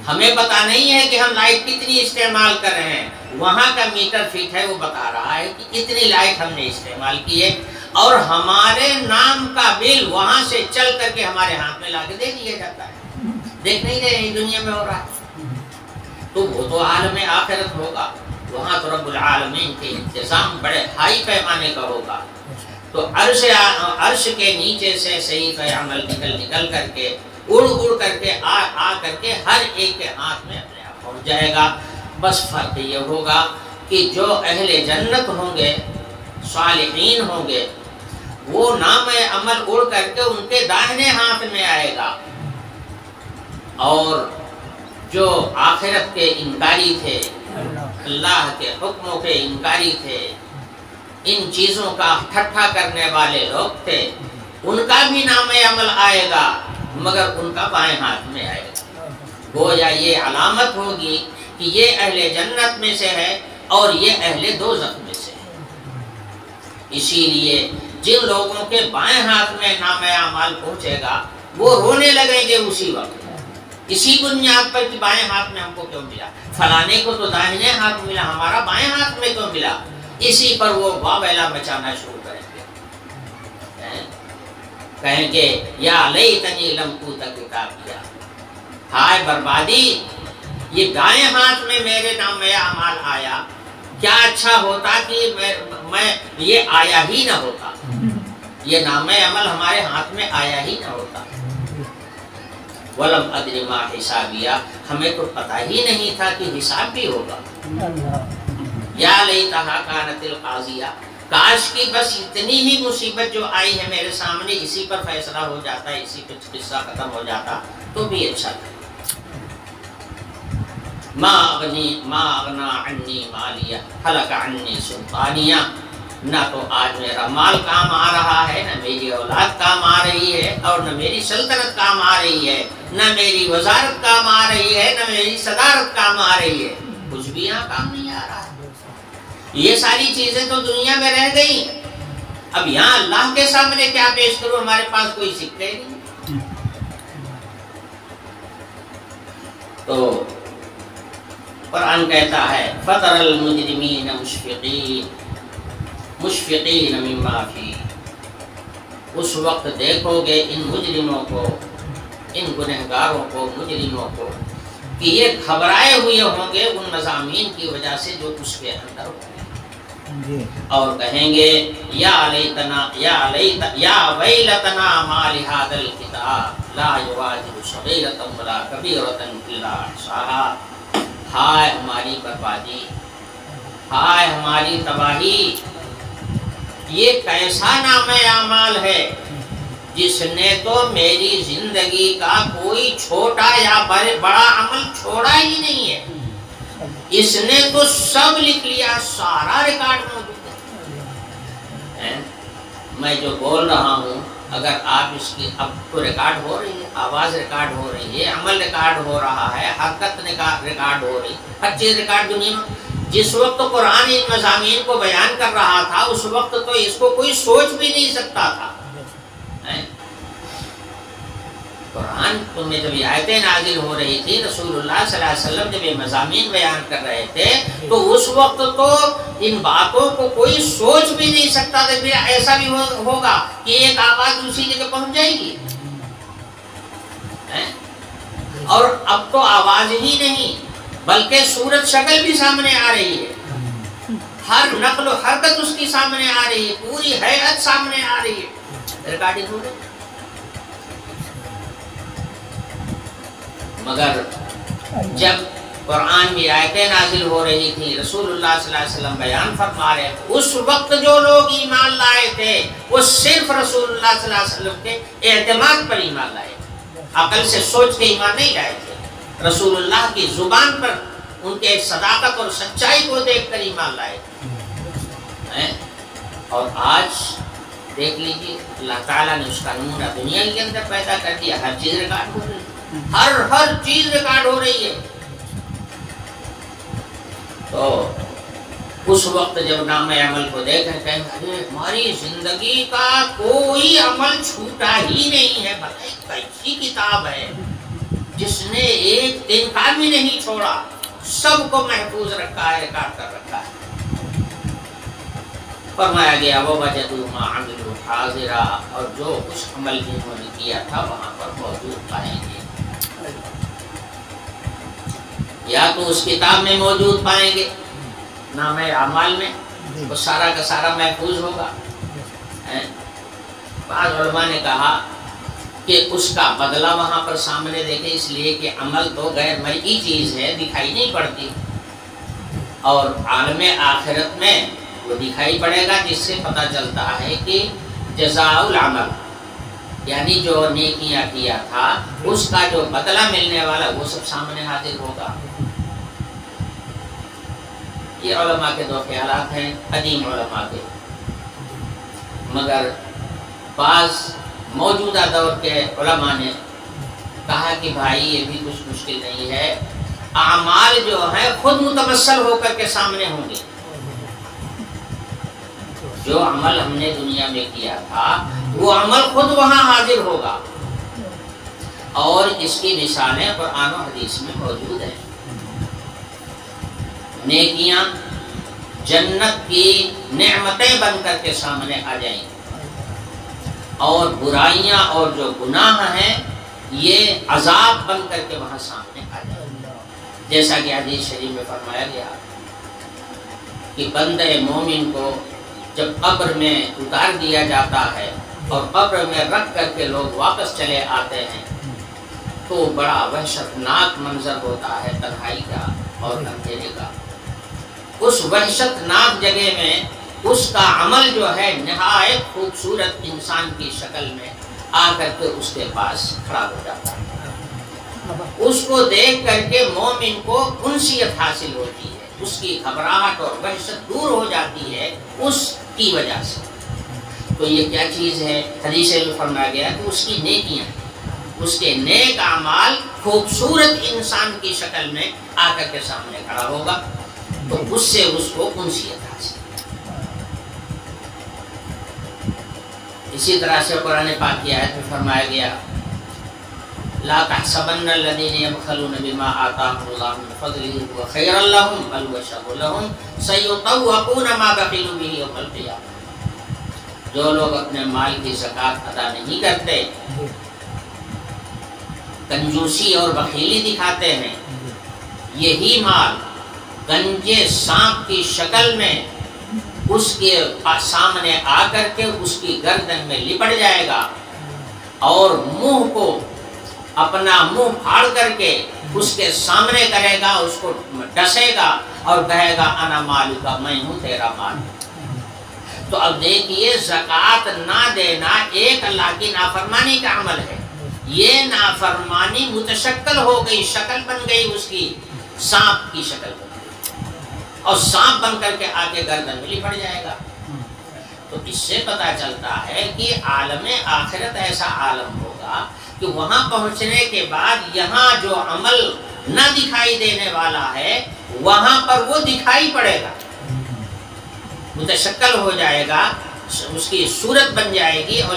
ہمیں پتا نہیں ہے کہ ہم لائٹ کتنی استعمال کر رہے ہیں، وہاں کا میٹر فٹ ہے، وہ بتا رہا ہے کہ اتنی لائٹ ہم نے استعمال کی ہے، اور ہمارے نام کا بل وہاں سے چل کر کے ہمارے ہاتھ میں لا کے دے دیا جاتا ہے۔ دیکھ نہیں رہے ہیں دنیا میں ہو رہا ہے۔ تو وہ تو عالم آخرت ہوگا، وہاں تو رب العالمین کے انتظام بڑے ہائی پیمانے کا ہوگا۔ تو عرش کے نیچے سے صحیفہ عمل نکل کر کے اڑ کر کے آ کر کے ہر ایک کے ہاتھ میں اپنے آپ پہنچ جائے گا۔ بس فرق یہ ہوگا کہ جو اہل جنت ہوں گے، صالحین ہوں گے، وہ نام عمل اڑ کر کے ان کے داہنے ہاتھ میں آئے گا، اور جو آخرت کے انکاری تھے، اللہ کے حکموں کے انکاری تھے، ان چیزوں کا ٹھٹھا کرنے والے لوگ تھے، ان کا بھی نام عمل آئے گا مگر ان کا بائیں ہاتھ میں آئے گا۔ گویا یہ علامت ہوگی کہ یہ اہل جنت میں سے ہے اور یہ اہل دوزخ میں سے ہے۔ اسی لیے جن لوگوں کے بائیں ہاتھ میں نام اعمال پہنچے گا وہ رونے لگیں گے اسی وقت، اسی بنیاد پر کہ بائیں ہاتھ میں ہم کو کیوں ملا، فلانے کو تو داہنے ہاتھ ملا، ہمارا بائیں ہاتھ میں کیوں ملا؟ اسی پر وہ واویلا مچانا شروع کریں گے، کہیں گے یا لیتنی لم اوت کتابیا، ہائے بربادی، یہ دائیں ہاتھ میں میرے نام اعمال آیا، کیا اچھا ہوتا کہ میں یہ آیا ہی نہ ہوتا، یہ نام عمل ہمارے ہاتھ میں آیا ہی نہ ہوتا۔ وَلَمْ أَدْرِ مَا حِسَابِيَا، ہمیں تو پتہ ہی نہیں تھا کہ حساب بھی ہوگا۔ یا لیتہا کانت القاضیہ، کاش کی بس اتنی ہی مصیبت جو آئی ہے میرے سامنے اسی پر فیصلہ ہو جاتا، اسی پر قصہ ختم ہو جاتا تو بھی اچھا تھا۔ ما اغنا عنی مالیہ ہلک عنی سلطانیہ، نہ تو آج میرا مال کام آ رہا ہے، نہ میری اولاد کام آ رہی ہے، اور نہ میری سلطنت کام آ رہی ہے، نہ میری وزارت کام آ رہی ہے، نہ میری صدارت کام آ رہی ہے، کچھ بھی یہاں کام نہیں آ رہا ہے۔ یہ ساری چیزیں تو دنیا میں رہ گئی، اب یہاں اللہ کے سامنے کیا پیش کروں، ہمارے پاس کوئی سکے نہیں۔ تو قرآن کہتا ہے فَتَرَ الْمُجْرِمِينَ مُشْفِقِينَ مِمَّا فِيهِ، اس وقت دیکھو گے ان مجرموں کو، ان گنہگاروں کو، مجرموں کو، کہ یہ گھبرائے ہوئے ہوں گے ان مضامین کی وجہ سے جو اس کے اندر ہوں گے، اور کہیں گے یا ویلتنا ما لہذا الکتاب لا یغادر صغیرۃ ولا کبیرۃ الا احصاها، ہائے ہماری بربادی، ہائے ہماری تباہی، یہ کیسا نام اعمال ہے جس نے تو میری زندگی کا کوئی چھوٹا یا بڑا عمل چھوڑا ہی نہیں ہے، اس نے تو سب لکھ لیا، سارا ریکارڈ موجود ہے۔ میں جو بول رہا ہوں اگر آپ اس کی اب تو ریکارڈ ہو رہی ہے، آواز ریکارڈ ہو رہی ہے، عمل ریکارڈ ہو رہا ہے، حرکت ریکارڈ ہو رہی، ہر چیز ریکارڈ دنیا میں۔ جس وقت قرآن ان مضامین کو بیان کر رہا تھا اس وقت تو اس کو کوئی سوچ بھی نہیں سکتا تھا۔ قرآن میں جب یہ آیتیں نازل ہو رہی تھی، رسول اللہ صلی اللہ علیہ وسلم جب یہ مضامین بیان کر رہے تھے تو اس وقت تو ان باتوں کو کوئی سوچ بھی نہیں سکتا تھا کہ ایسا بھی ہوگا کہ ایک آواز دوسری جگہ پہنچ جائے گی، اور اب تو آواز ہی نہیں بلکہ صورت شکل بھی سامنے آ رہی ہے، ہر نقل و حرکت اس کی سامنے آ رہی ہے، پوری حیات سامنے آ رہی ہے، ریکارڈنگ ہو رہی ہے۔ مگر جب قرآن کی آیتیں نازل ہو رہی تھی، رسول اللہ صلی اللہ علیہ وسلم بیان فرما رہے تھے، اس وقت جو لوگ ایمان لائے تھے وہ صرف رسول اللہ صلی اللہ علیہ وسلم کے اعتماد پر ایمان لائے تھے، عقل سے سوچ کے ایمان نہیں لائے تھے، رسول اللہ کی زبان پر ان کے صداقت اور سچائی کو دیکھ کر ایمان لائے تھے۔ اور آج دیکھ لیجیے اللہ تعالیٰ نے اس کا نمونہ دنیا کے اندر پیدا کر دیا، ہر چیز ریکارڈ ہو رہی ہے، ہر چیز ریکارڈ ہو رہی ہے۔ تو اس وقت جب نام عمل کو دیکھیں کہیں ہماری زندگی کا کوئی عمل چھوٹا ہی نہیں ہے، کیسی کتاب ہے جس نے ایک دن کا بھی نہیں چھوڑا، سب کو محفوظ رکھا ہے، ریکارڈ کر رکھا ہے۔ فرمایا گیا وَوَجَدُوا مَا عَمِلُوا حَاضِرًا، اور جو کچھ عمل انہوں نے کیا تھا وہاں پر موجود پائیں گے، یا تو اس کتاب میں موجود پائیں گے، نام اعمال میں وہ سارا کا سارا محفوظ ہوگا، بعض علماء نے کہا کہ اس کا بدلہ وہاں پر سامنے دیکھے، اس لیے کہ عمل تو غیر مرئی چیز ہے، دکھائی نہیں پڑتی، اور عالم آخرت میں وہ دکھائی پڑے گا، جس سے پتہ چلتا ہے کہ جزاء العمل یعنی جو نیکیاں کیا تھا اس کا جو بدلہ ملنے والا وہ سب سامنے حاضر ہوگا۔ یہ علماء کے دو خیالات ہیں، قدیم علماء کے، مگر بعض موجودہ دور کے علماء نے کہا کہ بھائی یہ بھی کچھ مشکل نہیں ہے، اعمال جو ہیں خود متمثل ہو کر کے سامنے ہوں گے، جو عمل ہم نے دنیا میں کیا تھا وہ عمل خود وہاں حاضر ہوگا، اور اس کی مثالیں قرآن و حدیث میں موجود ہیں۔ نیکیاں جنت کی نعمتیں بن کر کے سامنے آ جائیں، اور برائیاں اور جو گناہ ہیں یہ عذاب بن کر کے وہاں سامنے آ جائیں، جیسا کہ حدیث شریف میں فرمایا گیا کہ بندے مومن کو جب قبر میں اتار دیا جاتا ہے اور قبر میں رکھ کر کے لوگ واپس چلے آتے ہیں تو بڑا وحشتناک منظر ہوتا ہے تنہائی کا اور اندھیرے کا۔ اس وحشتناک جگہ میں اس کا عمل جو ہے نہایت خوبصورت انسان کی شکل میں آ کر کے اس کے پاس کھڑا ہو جاتا ہے، اس کو دیکھ کر کے مومن کو انسیت حاصل ہوتی ہے، اس کی گھبراہٹ اور وحشت دور ہو جاتی ہے اس کی وجہ سے۔ تو یہ کیا چیز ہے؟ حدیث میں فرمایا گیا کہ اس کی نیکیاں، اس کے نیک اعمال خوبصورت انسان کی شکل میں آ کر کے سامنے کھڑا ہوگا، تو اس سے اس کو انسیت حاصل۔ اسی طرح سے قرآن پاک کی آیت میں فرمایا گیا لا تحسبن الذين يبخلون بما آتاهم الله من فضله هو خيرا لهم بل هو شر لهم سيطوقون ما بخلوا به يوم القيامة۔ جو لوگ اپنے مال کی زکات ادا نہیں کرتے، کنجوسی اور بخیلی دکھاتے ہیں، یہی مال گنجے سانپ کی شکل میں اس کے سامنے آ کر کے اس کی گردن میں لپٹ جائے گا، اور منہ کو اپنا منہ پھاڑ کر کے اس کے سامنے کرے گا، اس کو ڈسے گا اور کہے گا انا مالک، میں ہوں تیرا مال۔ تو اب دیکھیے زکوٰۃ نہ دینا ایک اللہ کی نافرمانی کا عمل ہے، یہ نافرمانی متشکل ہو گئی، شکل بن گئی اس کی، سانپ کی شکل بن گئی، اور سانپ بن کر کے آگے گردن میں لپٹ جائے گا۔ تو اس سے پتہ چلتا ہے کہ عالم آخرت ایسا عالم ہوگا کہ وہاں پہنچنے کے بعد یہاں جو عمل نہ دکھائی دینے والا ہے وہاں پر وہ دکھائی پڑے گا، متشکل ہو جائے گا، اس کی صورت بن جائے گی اور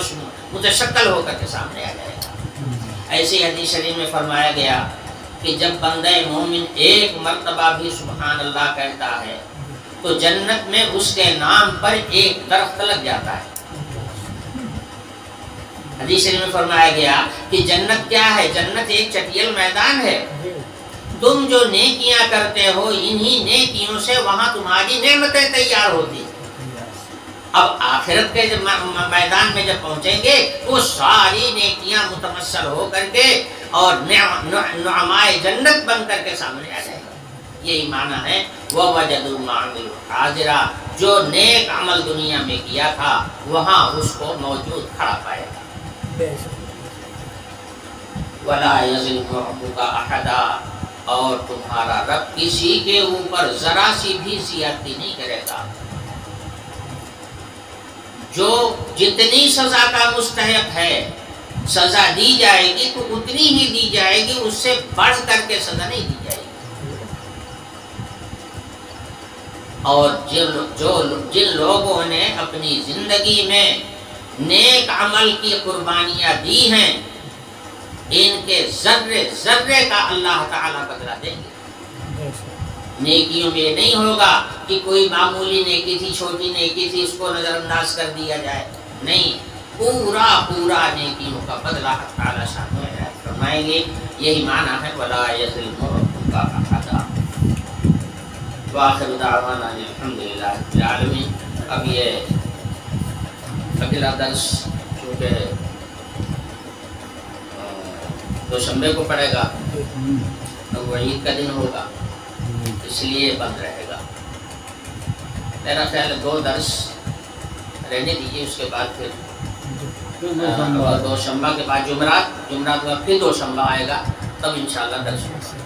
متشکل ہو کر کے سامنے آ جائے گا۔ ایسے حدیث شریف میں فرمایا گیا کہ جب بندہ مومن ایک مرتبہ بھی سبحان اللہ کہتا ہے تو جنت میں اس کے نام پر ایک درخت لگ جاتا ہے۔ حدیث میں فرمایا گیا کہ جنت کیا ہے؟ جنت ایک چٹیل میدان ہے، تم جو نیکیاں کرتے ہو انہی نیکیوں سے وہاں تمہاری نعمتیں تیار ہوتی۔ اب آخرت کے میدان میں جب پہنچیں گے وہ ساری نیکیاں متمثل ہو کر کے اور نعمائے جنت بن کر کے سامنے آ جائے گا۔ یہی معنی ہے وَوَجَدُوا مَا عَمِلُوا حَاضِرًا، جو نیک عمل دنیا میں کیا تھا وہاں اس کو موجود کھڑا پائے گا۔ وَلَا يَظْلِمُ رَبُّكَ أَحَدًا، اور تمہارا رب کسی کے اوپر ذرا سی بھی زیادتی نہیں کرے گا۔ جو جتنی سزا کا مستحق ہے سزا دی جائے گی تو اتنی ہی دی جائے گی، اس سے بڑھ کر کے سزا نہیں دی جائے گی۔ اور جن لوگوں نے اپنی زندگی میں نیک عمل کی قربانیاں دی ہیں ان کے ذرے ذرے کا اللہ تعالیٰ بدلہ دیں گے۔ نیکیوں میں یہ نہیں ہوگا کہ کوئی معمولی نیکی تھی، چھوٹی نیکی تھی، اس کو نظر انداز کر دیا جائے، نہیں، پورا پورا نیکیوں کا بدلہ حق تعالیٰ سامنے فرمائیں گے۔ یہی معنی ہے وَلَا يَظْلِمُ رَبُّكَ أَحَدًا۔ وآخر دعوانا الحمدللہ رب العالمین۔ اب یہ اگلا درس چونکہ دوشنبے کو پڑے گا تو وہ عید کا دن ہوگا، اس لیے بند رہے گا۔ میرا خیال ہے 2 درس رہنے دیجیے، اس کے بعد پھر دوشنبہ کے بعد جمعرات کا پھر دوشنبہ آئے گا، تب انشاءاللہ درس ہوگا۔